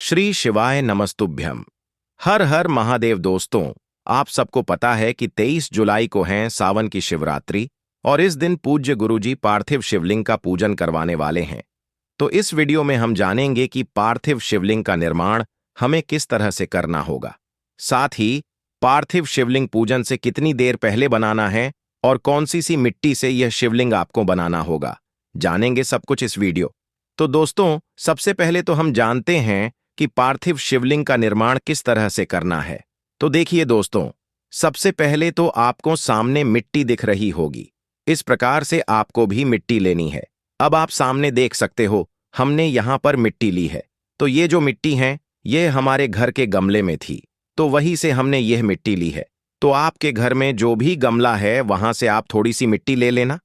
श्री शिवाय नमस्तुभ्यम। हर हर महादेव। दोस्तों, आप सबको पता है कि 23 जुलाई को है सावन की शिवरात्रि और इस दिन पूज्य गुरुजी पार्थिव शिवलिंग का पूजन करवाने वाले हैं। तो इस वीडियो में हम जानेंगे कि पार्थिव शिवलिंग का निर्माण हमें किस तरह से करना होगा, साथ ही पार्थिव शिवलिंग पूजन से कितनी देर पहले बनाना है और कौन सी मिट्टी से यह शिवलिंग आपको बनाना होगा। जानेंगे सब कुछ इस वीडियो। तो दोस्तों, सबसे पहले तो हम जानते हैं कि पार्थिव शिवलिंग का निर्माण किस तरह से करना है। तो देखिए दोस्तों, सबसे पहले तो आपको सामने मिट्टी दिख रही होगी। इस प्रकार से आपको भी मिट्टी लेनी है। अब आप सामने देख सकते हो, हमने यहां पर मिट्टी ली है। तो ये जो मिट्टी है, ये हमारे घर के गमले में थी, तो वहीं से हमने यह मिट्टी ली है। तो आपके घर में जो भी गमला है वहां से आप थोड़ी सी मिट्टी ले लेना।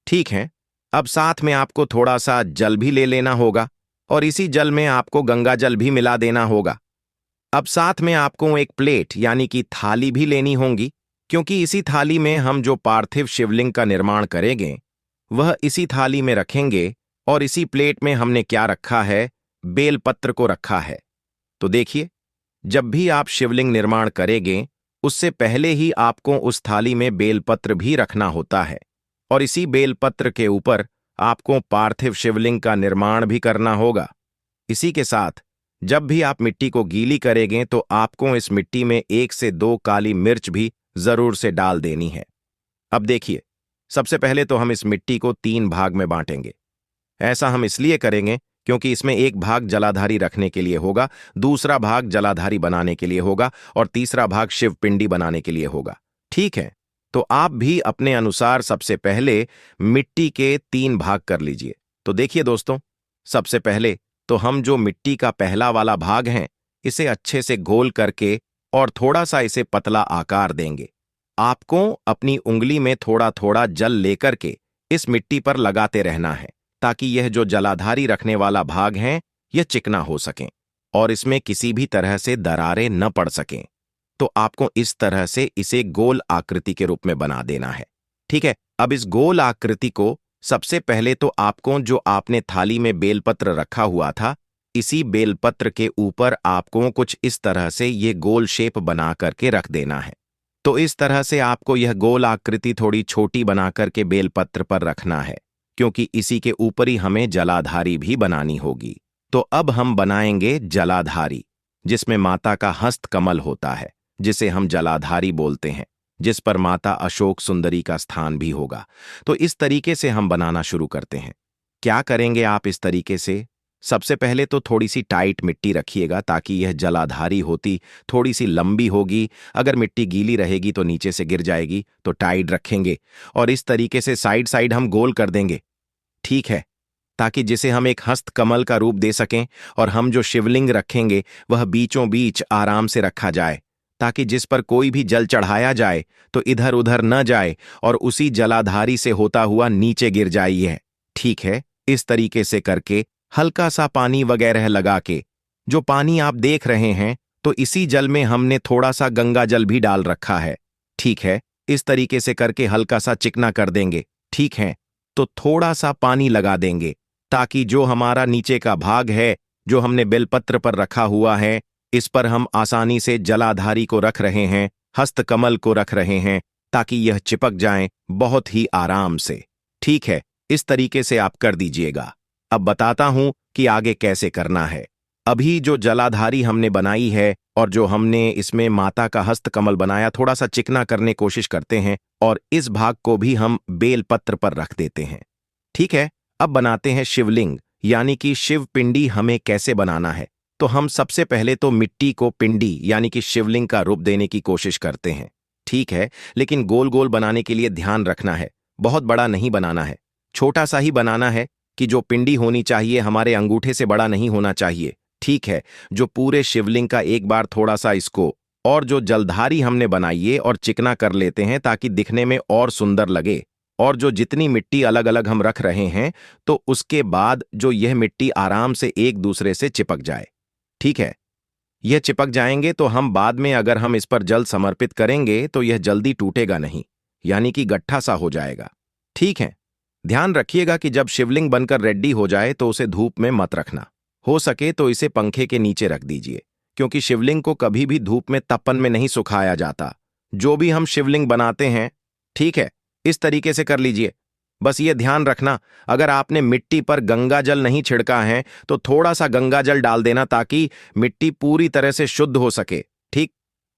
ठीक है। अब साथ में आपको थोड़ा सा जल भी ले लेना होगा और इसी जल में आपको गंगा जल भी मिला देना होगा। अब साथ में आपको एक प्लेट यानी कि थाली भी लेनी होगी, क्योंकि इसी थाली में हम जो पार्थिव शिवलिंग का निर्माण करेंगे वह इसी थाली में रखेंगे। और इसी प्लेट में हमने क्या रखा है, बेलपत्र को रखा है। तो देखिए, जब भी आप शिवलिंग निर्माण करेंगे उससे पहले ही आपको उस थाली में बेलपत्र भी रखना होता है और इसी बेलपत्र के ऊपर आपको पार्थिव शिवलिंग का निर्माण भी करना होगा। इसी के साथ जब भी आप मिट्टी को गीली करेंगे तो आपको इस मिट्टी में 1 से 2 काली मिर्च भी जरूर से डाल देनी है। अब देखिए, सबसे पहले तो हम इस मिट्टी को 3 भाग में बांटेंगे। ऐसा हम इसलिए करेंगे क्योंकि इसमें एक भाग जलाधारी रखने के लिए होगा, दूसरा भाग जलाधारी बनाने के लिए होगा और तीसरा भाग शिवपिंडी बनाने के लिए होगा। ठीक है। तो आप भी अपने अनुसार सबसे पहले मिट्टी के 3 भाग कर लीजिए। तो देखिए दोस्तों, सबसे पहले तो हम जो मिट्टी का पहला वाला भाग है इसे अच्छे से गोल करके और थोड़ा सा इसे पतला आकार देंगे। आपको अपनी उंगली में थोड़ा थोड़ा जल लेकर के इस मिट्टी पर लगाते रहना है, ताकि यह जो जलाधारी रखने वाला भाग है यह चिकना हो सके और इसमें किसी भी तरह से दरारें न पड़ सकें। तो आपको इस तरह से इसे गोल आकृति के रूप में बना देना है। ठीक है। अब इस गोल आकृति को सबसे पहले तो आपको जो आपने थाली में बेलपत्र रखा हुआ था, इसी बेलपत्र के ऊपर आपको कुछ इस तरह से ये गोल शेप बना करके रख देना है। तो इस तरह से आपको यह गोल आकृति थोड़ी छोटी बना करके बेलपत्र पर रखना है, क्योंकि इसी के ऊपर ही हमें जलाधारी भी बनानी होगी। तो अब हम बनाएंगे जलाधारी, जिसमें माता का हस्त कमल होता है, जिसे हम जलाधारी बोलते हैं, जिस पर माता अशोक सुंदरी का स्थान भी होगा। तो इस तरीके से हम बनाना शुरू करते हैं। क्या करेंगे आप इस तरीके से? सबसे पहले तो थोड़ी सी टाइट मिट्टी रखिएगा, ताकि यह जलाधारी होती थोड़ी सी लंबी होगी। अगर मिट्टी गीली रहेगी तो नीचे से गिर जाएगी, तो टाइट रखेंगे और इस तरीके से साइड साइड हम गोल कर देंगे। ठीक है, ताकि जिसे हम एक हस्त कमल का रूप दे सकें और हम जो शिवलिंग रखेंगे वह बीचों बीच आराम से रखा जाए, ताकि जिस पर कोई भी जल चढ़ाया जाए तो इधर उधर न जाए और उसी जलाधारी से होता हुआ नीचे गिर जाइए। ठीक है। इस तरीके से करके हल्का सा पानी वगैरह लगा के, जो पानी आप देख रहे हैं, तो इसी जल में हमने थोड़ा सा गंगा जल भी डाल रखा है। ठीक है। इस तरीके से करके हल्का सा चिकना कर देंगे। ठीक है। तो थोड़ा सा पानी लगा देंगे, ताकि जो हमारा नीचे का भाग है जो हमने बेलपत्र पर रखा हुआ है, इस पर हम आसानी से जलाधारी को रख रहे हैं, हस्तकमल को रख रहे हैं, ताकि यह चिपक जाएं बहुत ही आराम से। ठीक है। इस तरीके से आप कर दीजिएगा। अब बताता हूं कि आगे कैसे करना है। अभी जो जलाधारी हमने बनाई है और जो हमने इसमें माता का हस्तकमल बनाया, थोड़ा सा चिकना करने कोशिश करते हैं और इस भाग को भी हम बेलपत्र पर रख देते हैं। ठीक है। अब बनाते हैं शिवलिंग, यानी कि शिवपिंडी हमें कैसे बनाना है। तो हम सबसे पहले तो मिट्टी को पिंडी यानी कि शिवलिंग का रूप देने की कोशिश करते हैं। ठीक है। लेकिन गोल गोल बनाने के लिए ध्यान रखना है, बहुत बड़ा नहीं बनाना है, छोटा सा ही बनाना है कि जो पिंडी होनी चाहिए हमारे अंगूठे से बड़ा नहीं होना चाहिए। ठीक है। जो पूरे शिवलिंग का एक बार थोड़ा सा इसको और जो जलधारी हमने बनाई और चिकना कर लेते हैं, ताकि दिखने में और सुंदर लगे। और जो जितनी मिट्टी अलग अलग हम रख रहे हैं, तो उसके बाद जो यह मिट्टी आराम से एक दूसरे से चिपक जाए। ठीक है। यह चिपक जाएंगे तो हम बाद में अगर हम इस पर जल समर्पित करेंगे तो यह जल्दी टूटेगा नहीं, यानी कि गट्ठा सा हो जाएगा। ठीक है। ध्यान रखिएगा कि जब शिवलिंग बनकर रेडी हो जाए तो उसे धूप में मत रखना। हो सके तो इसे पंखे के नीचे रख दीजिए, क्योंकि शिवलिंग को कभी भी धूप में तपन में नहीं सुखाया जाता। जो भी हम शिवलिंग बनाते हैं, ठीक है, इस तरीके से कर लीजिए। बस ये ध्यान रखना, अगर आपने मिट्टी पर गंगा जल नहीं छिड़का है तो थोड़ा सा गंगा जल डाल देना, ताकि मिट्टी पूरी तरह से शुद्ध हो सके। ठीक।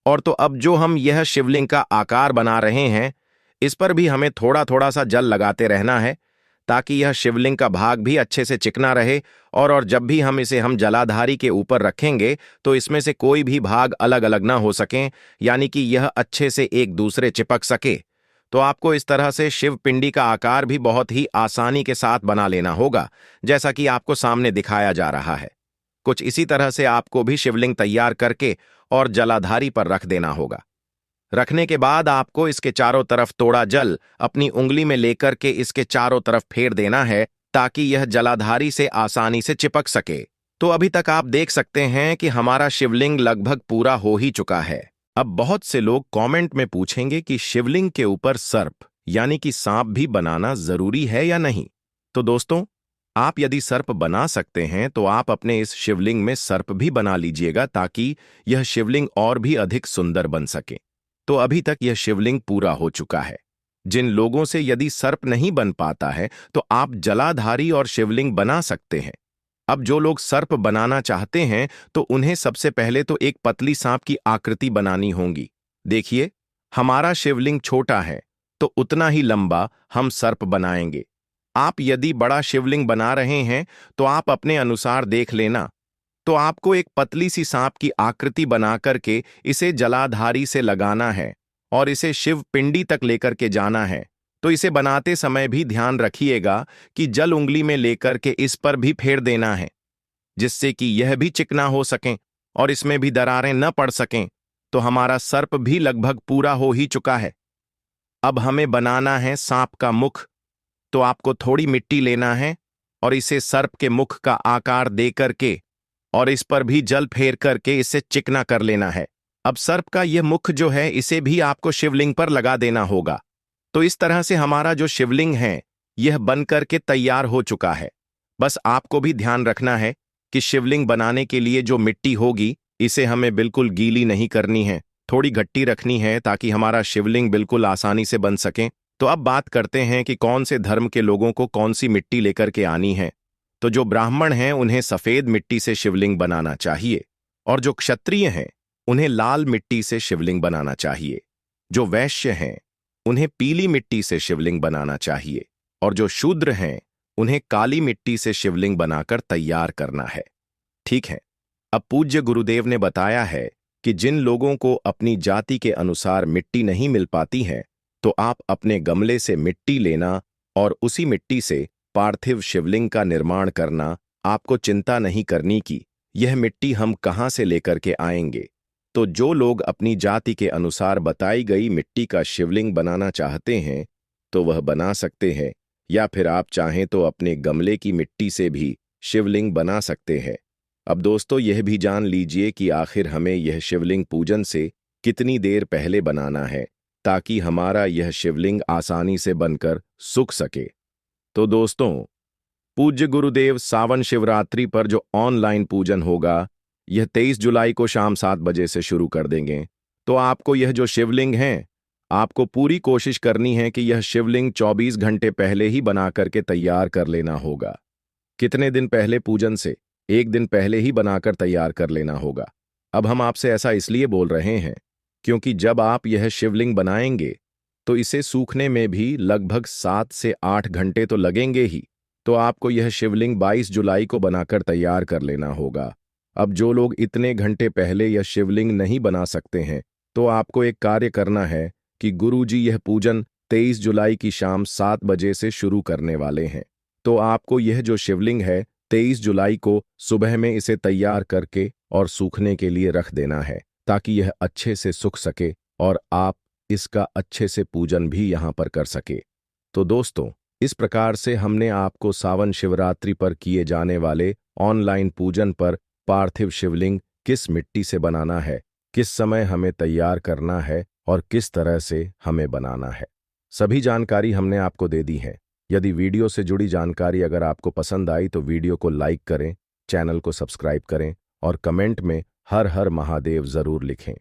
और तो अब जो हम यह शिवलिंग का आकार बना रहे हैं, इस पर भी हमें थोड़ा थोड़ा सा जल लगाते रहना है, ताकि यह शिवलिंग का भाग भी अच्छे से चिकना रहे। और जब भी हम जलाधारी के ऊपर रखेंगे तो इसमें से कोई भी भाग अलग अलग ना हो सकें, यानी कि यह अच्छे से एक दूसरे चिपक सके। तो आपको इस तरह से शिव पिंडी का आकार भी बहुत ही आसानी के साथ बना लेना होगा, जैसा कि आपको सामने दिखाया जा रहा है। कुछ इसी तरह से आपको भी शिवलिंग तैयार करके और जलाधारी पर रख देना होगा। रखने के बाद आपको इसके चारों तरफ थोड़ा जल अपनी उंगली में लेकर के इसके चारों तरफ फेर देना है, ताकि यह जलाधारी से आसानी से चिपक सके। तो अभी तक आप देख सकते हैं कि हमारा शिवलिंग लगभग पूरा हो ही चुका है। अब बहुत से लोग कमेंट में पूछेंगे कि शिवलिंग के ऊपर सर्प यानी कि सांप भी बनाना जरूरी है या नहीं। तो दोस्तों, आप यदि सर्प बना सकते हैं तो आप अपने इस शिवलिंग में सर्प भी बना लीजिएगा, ताकि यह शिवलिंग और भी अधिक सुंदर बन सके। तो अभी तक यह शिवलिंग पूरा हो चुका है। जिन लोगों से यदि सर्प नहीं बन पाता है तो आप जलाधारी और शिवलिंग बना सकते हैं। अब जो लोग सर्प बनाना चाहते हैं तो उन्हें सबसे पहले तो एक पतली सांप की आकृति बनानी होगी। देखिए, हमारा शिवलिंग छोटा है तो उतना ही लंबा हम सर्प बनाएंगे। आप यदि बड़ा शिवलिंग बना रहे हैं तो आप अपने अनुसार देख लेना। तो आपको एक पतली सी सांप की आकृति बना करके इसे जलाधारी से लगाना है और इसे शिव पिंडी तक लेकर के जाना है। तो इसे बनाते समय भी ध्यान रखिएगा कि जल उंगली में लेकर के इस पर भी फेर देना है, जिससे कि यह भी चिकना हो सकें और इसमें भी दरारें न पड़ सकें। तो हमारा सर्प भी लगभग पूरा हो ही चुका है। अब हमें बनाना है सांप का मुख। तो आपको थोड़ी मिट्टी लेना है और इसे सर्प के मुख का आकार दे करके और इस पर भी जल फेर करके इसे चिकना कर लेना है। अब सर्प का यह मुख जो है, इसे भी आपको शिवलिंग पर लगा देना होगा। तो इस तरह से हमारा जो शिवलिंग है यह बन करके तैयार हो चुका है। बस आपको भी ध्यान रखना है कि शिवलिंग बनाने के लिए जो मिट्टी होगी, इसे हमें बिल्कुल गीली नहीं करनी है, थोड़ी गट्टी रखनी है, ताकि हमारा शिवलिंग बिल्कुल आसानी से बन सके। तो अब बात करते हैं कि कौन से धर्म के लोगों को कौन सी मिट्टी लेकर के आनी है। तो जो ब्राह्मण हैं उन्हें सफेद मिट्टी से शिवलिंग बनाना चाहिए, और जो क्षत्रिय हैं उन्हें लाल मिट्टी से शिवलिंग बनाना चाहिए। जो वैश्य हैं उन्हें पीली मिट्टी से शिवलिंग बनाना चाहिए, और जो शूद्र हैं उन्हें काली मिट्टी से शिवलिंग बनाकर तैयार करना है। ठीक है। अब पूज्य गुरुदेव ने बताया है कि जिन लोगों को अपनी जाति के अनुसार मिट्टी नहीं मिल पाती है, तो आप अपने गमले से मिट्टी लेना और उसी मिट्टी से पार्थिव शिवलिंग का निर्माण करना। आपको चिंता नहीं करनी कि यह मिट्टी हम कहाँ से लेकर के आएंगे। तो जो लोग अपनी जाति के अनुसार बताई गई मिट्टी का शिवलिंग बनाना चाहते हैं तो वह बना सकते हैं, या फिर आप चाहें तो अपने गमले की मिट्टी से भी शिवलिंग बना सकते हैं। अब दोस्तों, यह भी जान लीजिए कि आखिर हमें यह शिवलिंग पूजन से कितनी देर पहले बनाना है, ताकि हमारा यह शिवलिंग आसानी से बनकर सूख सके। तो दोस्तों, पूज्य गुरुदेव सावन शिवरात्रि पर जो ऑनलाइन पूजन होगा, यह 23 जुलाई को शाम 7 बजे से शुरू कर देंगे। तो आपको यह जो शिवलिंग है, आपको पूरी कोशिश करनी है कि यह शिवलिंग 24 घंटे पहले ही बना करके तैयार कर लेना होगा। कितने दिन पहले? पूजन से 1 दिन पहले ही बनाकर तैयार कर लेना होगा। अब हम आपसे ऐसा इसलिए बोल रहे हैं क्योंकि जब आप यह शिवलिंग बनाएंगे तो इसे सूखने में भी लगभग 7 से 8 घंटे तो लगेंगे ही। तो आपको यह शिवलिंग 22 जुलाई को बनाकर तैयार कर लेना होगा। अब जो लोग इतने घंटे पहले यह शिवलिंग नहीं बना सकते हैं, तो आपको एक कार्य करना है कि गुरुजी यह पूजन 23 जुलाई की शाम 7 बजे से शुरू करने वाले हैं। तो आपको यह जो शिवलिंग है 23 जुलाई को सुबह में इसे तैयार करके और सूखने के लिए रख देना है, ताकि यह अच्छे से सूख सके और आप इसका अच्छे से पूजन भी यहाँ पर कर सके। तो दोस्तों, इस प्रकार से हमने आपको सावन शिवरात्रि पर किए जाने वाले ऑनलाइन पूजन पर पार्थिव शिवलिंग किस मिट्टी से बनाना है, किस समय हमें तैयार करना है और किस तरह से हमें बनाना है, सभी जानकारी हमने आपको दे दी है। यदि वीडियो से जुड़ी जानकारी अगर आपको पसंद आई तो वीडियो को लाइक करें, चैनल को सब्सक्राइब करें और कमेंट में हर हर महादेव जरूर लिखें।